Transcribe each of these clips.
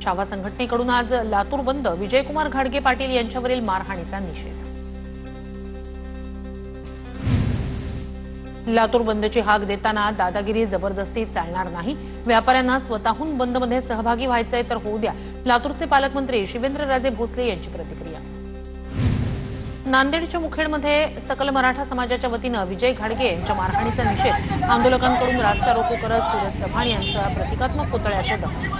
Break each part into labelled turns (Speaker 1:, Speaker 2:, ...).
Speaker 1: छावा संघटनेकडून आज लातूर बंद, विजयकुमार घाडगे पाटील यांच्यावरील मारहाणीचा निषेध। लातूर बंदची हाक देताना दादागिरी जबरदस्ती चालणार नाही, व्यापाऱ्यांना स्वतःहून बंदमध्ये सहभागी व्हायचंय तर होऊ द्या, लातूरचे पालकमंत्री शिवेंद्रराजे भोसले यांची प्रतिक्रिया। नांदेडच्या मुखेडमध्ये सकल मराठा समाजाच्या वतीनं विजय घाडगे यांच्या मारहाणीचा निषेध, आंदोलकांकडून रास्ता रोको करत सूरज चव्हाण यांचा प्रतिकात्मक पुतळ्याचं दहन।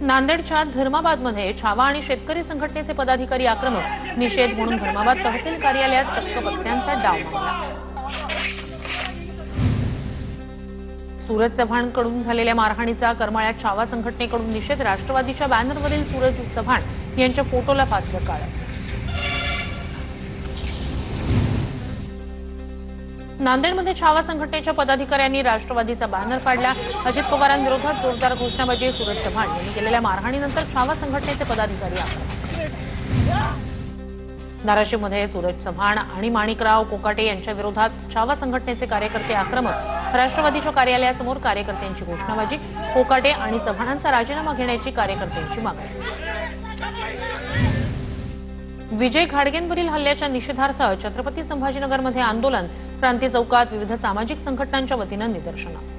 Speaker 1: नांदेडच्या धर्माबादमध्ये छावा आणि शेतकरी संघटनेचे पदाधिकारी आक्रमक, निषेध म्हणून धर्माबाद तहसील कार्यालयात चक्क पत्त्यांचा डाव मारला। सूरज चव्हाणकडून झालेल्या मारहाणीचा करमाळ्यात छावा संघटनेकडून निषेध, राष्ट्रवादीच्या बॅनरवरील सूरज चव्हाण यांच्या फोटोला फासलं काळं। नांदेडमध्ये छावा संघटनेच्या पदाधिकाऱ्यांनी राष्ट्रवादीचा बॅनर फाडला, अजित पवारांविरोधात जोरदार घोषणाबाजी, सूरज चव्हाण यांनी केलेल्या मारहाणीनंतर छावा संघटनेचे पदाधिकारी आक्रमक। धाराशिवमध्ये सूरज चव्हाण आणि माणिकराव कोकाटे यांच्या विरोधात छावा संघटनेचे कार्यकर्ते आक्रमक, राष्ट्रवादीच्या कार्यालयासमोर कार्यकर्त्यांची घोषणाबाजी, कोकाटे आणि चव्हाणांचा राजीनामा घेण्याची कार्यकर्त्यांची मागणी। विजय घाडगेंवरील हल्ल्याच्या निषेधार्थ छत्रपती संभाजीनगरमध्ये आंदोलन, क्रांती चौकात विविध सामाजिक संघटनांच्या वतीनं निदर्शनं।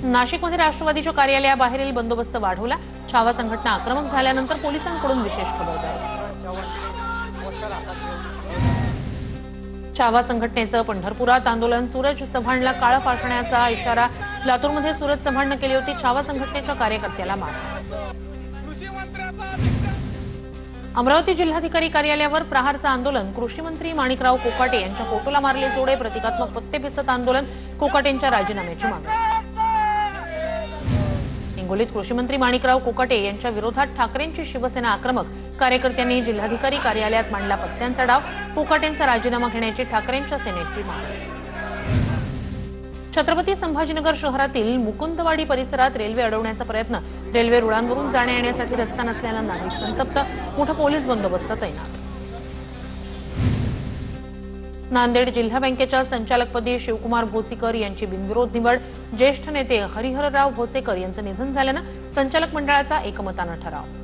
Speaker 1: नाशिकमध्ये राष्ट्रवादीच्या कार्यालयाबाहेरील बंदोबस्त वाढवला, छावा संघटना आक्रमक झाल्यानंतर पोलिसांकडून विशेष खबरदारी। छावा संघटनेचं पंढरपुरात आंदोलन, सूरज चव्हाणला काळं फासण्याचा इशारा, लातूरमध्ये सूरज चव्हाणनं केली होती छावा संघटनेच्या कार्यकर्त्याला मारहाण। अमरावती जिल्हाधिकारी कार्यालयावर प्रहारचं आंदोलन, कृषी मंत्री माणिकराव कोकाटे यांच्या फोटोला मारले जोडे, प्रतिकात्मक पत्ते पिसत आंदोलन, कोकाटेंच्या राजीनाम्याची मागणी। हिंगोलीत कृषी मंत्री माणिकराव कोकाटे यांच्या विरोधात ठाकरेंची शिवसेना आक्रमक, कार्यकर्त्यांनी जिल्हाधिकारी कार्यालयात मांडला पत्त्यांचा डाव, कोकाटेंचा राजीनामा घेण्याची ठाकरेंच्या सेनेची मागणी। छत्रपती संभाजीनगर शहरातील मुकुंदवाडी परिसरात रेल्वे अडवण्याचा प्रयत्न, रेल्वे रुळांवरून जाण्या येण्यासाठी रस्ता नसल्यानं नागरिक संतप्त, मोठा पोलीस बंदोबस्त तैनात। नांदेड जिल्हा बँकेच्या संचालकपदी शिवकुमार भोसीकर यांची बिनविरोध निवड, ज्येष्ठ नेते हरिहरराव भोसेकर यांचं निधन झाल्यानं संचालक मंडळाचा एकमतानं ठराव।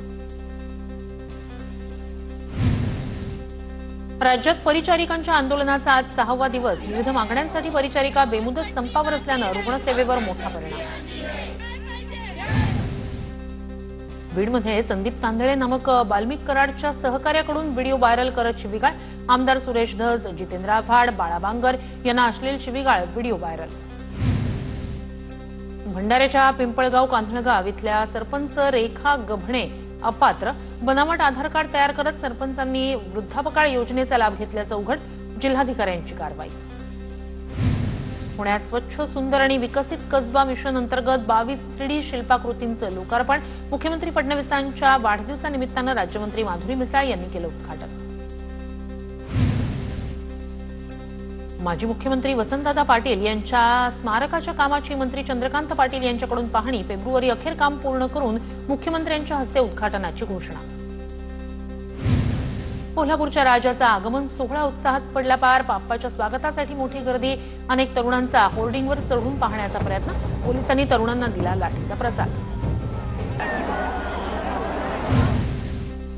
Speaker 1: राज्यात परिचारिकांच्या आंदोलनाचा आज 6वा दिवस, विविध मागण्यांसाठी परिचारिका बेमुदत संपावर असल्यानं रुग्णसेवेवर मोठा परिणाम। बीडमध्ये संदीप तांदळे नामक बाल्मिक कराडच्या सहकार्याकडून व्हिडिओ व्हायरल करत शिवीगाळ, आमदार सुरेश धस, जितेंद्र आव्हाड, बाळा बांगर यांना अश्लील शिवीगाळ, व्हिडिओ व्हायरल। भंडाऱ्याच्या पिंपळगाव कांधळगाव इथल्या सरपंच रेखा गभणे अपात्र, बनावट आधार कार्ड तयार करत सरपंचांनी वृद्धापकाळ योजनेचा लाभ घेतल्याचं उघड, जिल्हाधिकाऱ्यांची कारवाई। पुण्यात स्वच्छ सुंदर आणि विकसित कसबा मिशन अंतर्गत 22 3D शिल्पाकृतींचं लोकार्पण, मुख्यमंत्री फडणवीसांच्या वाढदिवसानिमित्तानं राज्यमंत्री माधुरी मिसाळ यांनी केलं उद्घाटन। माजी मुख्यमंत्री वसंतदादा पाटील यांच्या स्मारकाच्या कामाची मंत्री चंद्रकांत पाटील यांच्याकडून पाहणी, फेब्रुवारी अखेर काम पूर्ण करून मुख्यमंत्र्यांच्या हस्ते उद्घाटनाची घोषणा। कोल्हापूरच्या राजाचा आगमन सोहळा उत्साहात पडला पार, बाप्पाच्या स्वागतासाठी मोठी गर्दी, अनेक तरुणांचा होर्डिंगवर चढून पाहण्याचा प्रयत्न, पोलिसांनी तरुणांना दिला लाठीचा प्रसाद।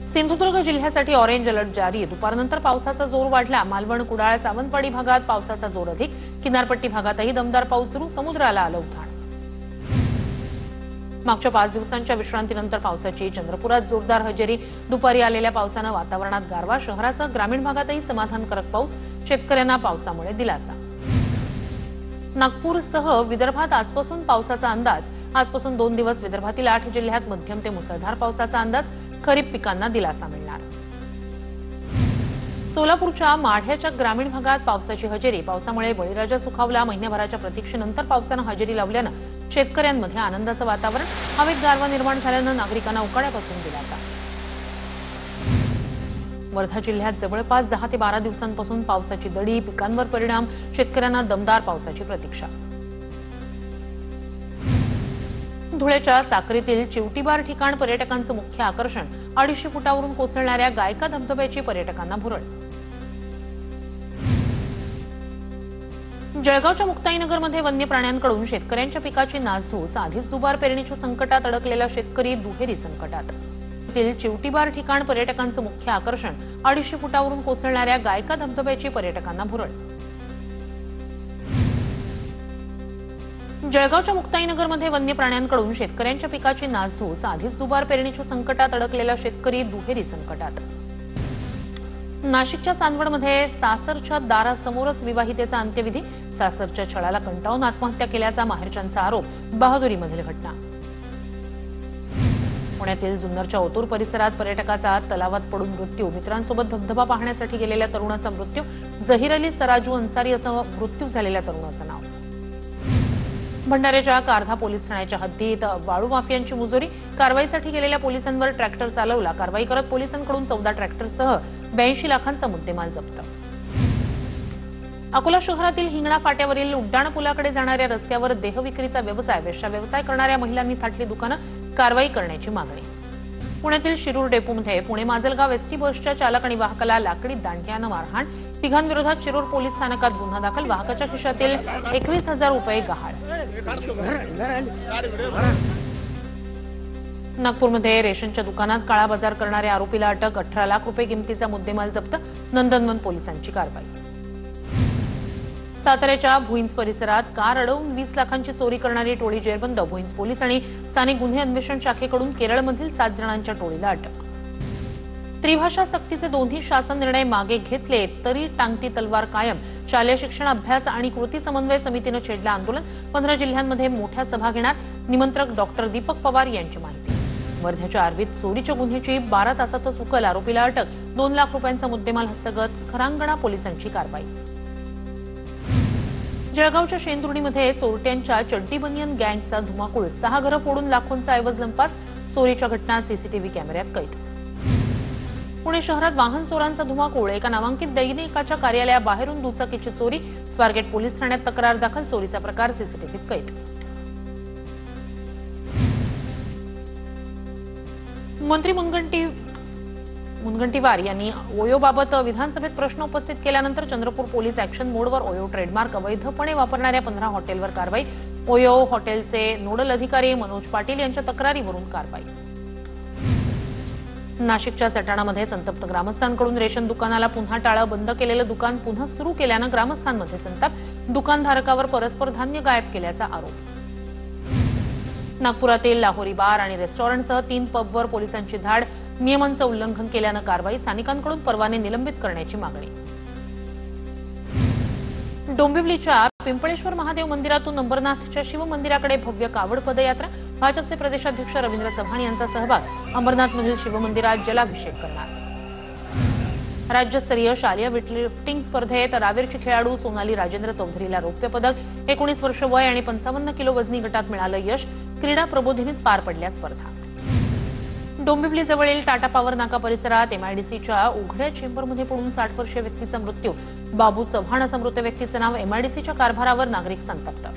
Speaker 1: सिंधुदुर्ग जिल्ह्यासाठी ऑरेंज अलर्ट जारी, दुपारनंतर पावसाचा जोर वाढला, मालवण, कुडाळ, सावंतवाडी भागात पावसाचा जोर अधिक, किनारपट्टी भागातही दमदार पाऊस सुरू, समुद्राला आलं उधाण। मागच्या 5 दिवसांच्या विश्रांतीनंतर पावसाची चंद्रपुरात जोरदार हजेरी, दुपारी आलेल्या पावसानं वातावरणात गारवा, शहरासह ग्रामीण भागातही समाधानकारक पाऊस, शेतकऱ्यांना पावसामुळे दिलासा। नागपूरसह विदर्भात आजपासून पावसाचा अंदाज, आजपासून 2 दिवस विदर्भातील 8 जिल्ह्यात मध्यम ते मुसळधार पावसाचा अंदाज, खरीप पिकांना दिलासा मिळणार। सोलापूरच्या माढ्याच्या ग्रामीण भागात पावसाची हजेरी, पावसामुळे बळीराजा सुखावला, महिन्याभराच्या प्रतीक्षेनंतर पावसानं हजेरी लावल्यानं शेतकऱ्यांमध्ये आनंदाचं वातावरण, हवेत गारवा निर्माण झाल्यानं नागरिकांना उकाड्यापासून दिलासा। वर्धा जिल्ह्यात जवळपास 10 ते 12 दिवसांपासून पावसाची दडी, पिकांवर परिणाम, शेतकऱ्यांना दमदार पावसाची प्रतीक्षा। धुळ्याच्या साक्रीतील चिवटीबार ठिकाण पर्यटकांचं मुख्य आकर्षण, 250 फुटावरून कोसळणाऱ्या गायका धबधब्याची पर्यटकांना भुरळ। जळगावच्या मुक्ताईनगरमध्ये वन्य प्राण्यांकडून शेतकऱ्यांच्या पिकाची नासधूस, आधीच दुबार पेरणीच्या संकटात अडकलेला शेतकरी दुहेरी संकटात. येथील चिवटीबार ठिकाण पर्यटकांचं मुख्य आकर्षण. 250 फुटावरून कोसळणाऱ्या गायका धबधब्याची पर्यटकांना भुरळ. जळगावच्या मुक्ताईनगरमध्ये वन्य प्राण्यांकडून शेतकऱ्यांच्या पिकाची नासधूस, आधीच दुबार पेरणीच्या संकटात अडकलेला शेतकरी दुहेरी संकटात. नाशिकच्या चांदवडमध्ये सासरच्या दारासमोरच विवाहितेचा अंत्यविधी. सासरच्या छळाला कंटाळून आत्महत्या केल्याचा माहेरच्यांचा आरोप. बहादुरीमधील घटना. पुण्यातील जुन्नरच्या ओतूर परिसरात पर्यटकाचा तलावात पडून मृत्यू. मित्रांसोबत धबधबा पाहण्यासाठी गेलेल्या तरुणाचा मृत्यू. झहीर अली सराजू अन्सारी असं मृत्यू झालेल्या तरुणाचं नाव. भंडाऱ्याच्या कारधा पोलीस ठाण्याच्या हद्दीत वाळू माफियांची मुजोरी. कारवाईसाठी गेलेल्या पोलिसांवर ट्रॅक्टर चालवला. कारवाई करत पोलिसांकडून 14 ट्रॅक्टरसह 82 लाखांचा मुद्देमाल जप्त. अकोला शहरातील हिंगणा फाट्यावरील उड्डाण पुलाकडे जाणाऱ्या रस्त्यावर देहविक्रीचा व्यवसाय, वेश्या व्यवसाय करणाऱ्या महिलांनी थाटली दुकानं. कारवाई करण्याची मागणी. पुण्यातील शिरूर डेपोमध्ये पुणे माजलगाव एसटी बसच्या चालक आणि वाहकाला लाकडी दांडक्यानं मारहाण. तिघांविरोधात शिरूर पोलीस स्थानकात गुन्हा दाखल. वाहकाच्या खिशातील 21,000 रुपये गहाळ. नागपूरमध्ये रेशनच्या दुकानात काळा बाजार करणाऱ्या आरोपीला अटक. 18 लाख रुपये किमतीचा मुद्देमाल जप्त. नंदनवन पोलिसांची कारवाई. साताऱ्याच्या भुईंज परिसरात कार अडवून 20 लाखांची चोरी करणारी टोळी जेरबंद. भुईंज पोलीस आणि स्थानिक गुन्हे अन्वेषण शाखेकडून केरळमधील 7 जणांच्या टोळीला अटक. त्रिभाषा सक्तीचे दोन्ही शासन निर्णय मागे घेतले तरी टांगती तलवार कायम. शालेय शिक्षण अभ्यास आणि कृती समन्वय समितीनं छेडलं आंदोलन. 15 जिल्ह्यांमध्ये मोठ्या सभा घेणार. निमंत्रक डॉक्टर दीपक पवार यांची माहिती. वर्ध्याच्या आर्वीत चोरीच्या गुन्ह्याची 12 तासातच उकल. आरोपीला अटक. 2 लाख रुपयांचा मुद्देमाल हस्तगत. खरांगणा पोलिसांची कारवाई. जळगावच्या शेंदुर्णीमध्ये चोरट्यांच्या चड्डी बनियन गँगचा धुमाकूळ. 6 घरं फोडून लाखोंचा ऐवज लंपास. चोरीच्या घटना सीसीटीव्ही कॅमेऱ्यात कैद. पुणे शहरात वाहन चोरांचा धुमाकूळ. एका नामांकित दैनिकाच्या कार्यालयाबाहेरून दुचाकीची चोरी. स्वारगेट पोलीस ठाण्यात तक्रार दाखल. चोरीचा प्रकार सीसीटीव्हीत कैद. मंत्री मुनगंटीवार यांनी ओयोबाबत विधानसभेत प्रश्न उपस्थित केल्यानंतर चंद्रपूर पोलीस ॲक्शन मोडवर. ओयो ट्रेडमार्क अवैधपणे वापरणाऱ्या 15 हॉटेलवर कारवाई. ओयो हॉटेलचे नोडल अधिकारी मनोज पाटील यांच्या तक्रारीवरून कारवाई. नाशिकच्या सटाणामध्ये संतप्त ग्रामस्थांकडून रेशन दुकानाला पुन्हा टाळं. बंद केलेलं दुकान पुन्हा सुरू केल्यानं ग्रामस्थांमध्ये संताप. दुकानधारकावर परस्पर धान्य गायब केल्याचा आरोप. नागपुरातील लाहोरी बार आणि रेस्टॉरंटसह 3 पबवर पोलिसांची धाड. नियमांचं उल्लंघन केल्यानं कारवाई. स्थानिकांकडून परवाने निलंबित करण्याची मागणी. डोंबिवलीच्या पिंपळेश्वर महादेव मंदिरातून अंबरनाथच्या शिवमंदिराकडे भव्य कावड पदयात्रा. भाजपचे प्रदेशाध्यक्ष रवींद्र चव्हाण यांचा सहभाग. अंबरनाथमधील शिवमंदिरात जलाभिषेक करणार. राज्यस्तरीय शालेय वेटलिफ्टिंग स्पर्धेत रावेरची खेळाडू सोनाली राजेंद्र चौधरीला रौप्य पदक. 19 वर्ष वय आणि 55 किलो वजनी गटात मिळालं यश. क्रीडा प्रबोधिनीत पार पडल्या स्पर्धा. डोंबिवलीजवळील टाटा पॉवर नाका परिसरात एमआयडीसीच्या उघड्या चेंबरमध्ये पडून 60 वर्षीय व्यक्तीचा मृत्यू. बाबू चव्हाण असं मृत व्यक्तीचं नाव. एमआयडीसीच्या कारभारावर नागरिक संतप्त.